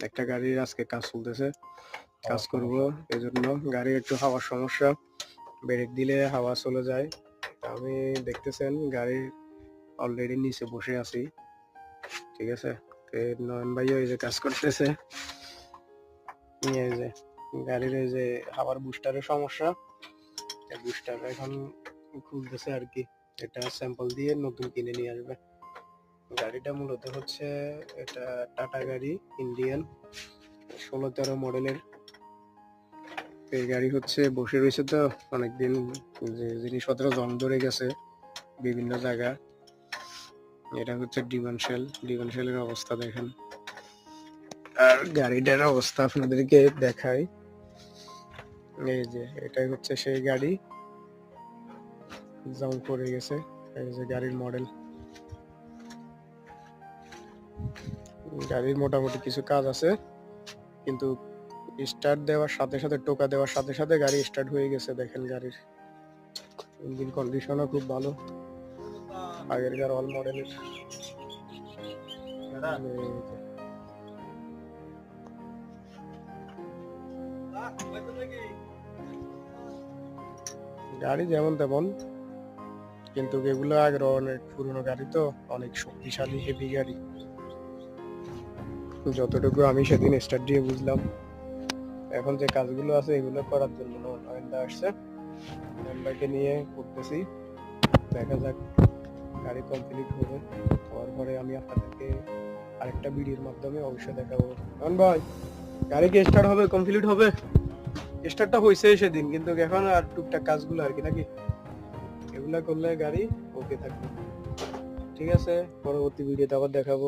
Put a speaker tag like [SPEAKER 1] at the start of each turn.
[SPEAKER 1] একটা গাড়ির আজকে কাজ চলতেছে, কাজ করব, এজন্য গাড়ির একটু হাওয়ার সমস্যা, ব্রেক দিলে হাওয়া চলে যায়। আমি দেখতেছেন গাড়ির অলরেডি নিচে বসে আছি, ঠিক আছে। নয়ন ভাই এই যে কাজ করতেছে, এই যে গাড়ির এই যে হাওয়ার বুস্টারের সমস্যা, বুস্টার এখন খুলতেছে আর কি। এটা স্যাম্পল দিয়ে নতুন কিনে নিয়ে আসবে। গাড়িটা মূলত হচ্ছে এটা টাটা গাড়ি, ইন্ডিয়ান 16-13 মডেলের। এই গাড়ি হচ্ছে বসে রয়েছে তো অনেকদিন, যে জিনিসপত্র জং ধরে গেছে বিভিন্ন জায়গা। এটা হচ্ছে ডিমানশেলের অবস্থা দেখেন। আর গাড়িটার অবস্থা আপনাদেরকে দেখাই। এই যে এটাই হচ্ছে সেই গাড়ি, জং পড়ে গেছে। এই যে গাড়ির মডেল। গাড়ির মোটামুটি কিছু কাজ আছে, কিন্তু স্টার্ট দেওয়ার সাথে সাথে, টোকা দেওয়ার সাথে সাথে গাড়ি স্টার্ট হয়ে গেছে। দেখেন গাড়ির ইঞ্জিন কন্ডিশনও খুব ভালো, আগেরকার অল মডেলের। গাড়ি যেমন তেমন, কিন্তু এগুলো আগের অনেক পুরনো গাড়ি তো, অনেক শক্তিশালী হেভি গাড়ি। যতটুকু আমি সেদিন স্টার্ট দিয়ে বুঝলাম। এখন যে কাজগুলো আছে এগুলো করার জন্য নয়নদা আসছে, নয়নদাকে নিয়ে করতেছি। দেখা যাক গাড়ি কমপ্লিট হবে, হওয়ার পরে আমি আপনাদেরকে আরেকটা ভিডিওর মাধ্যমে অবশ্যই দেখাবো। নয়ন ভাই, গাড়ি কি স্টার্ট হবে, কমপ্লিট হবে? স্টার্টটা হয়েছে সেদিন, কিন্তু এখন আর টুকটাক কাজগুলো আর কি, নাকি এগুলা করলে গাড়ি ওকে থাকবে। ঠিক আছে, পরবর্তী ভিডিওতে আবার দেখাবো।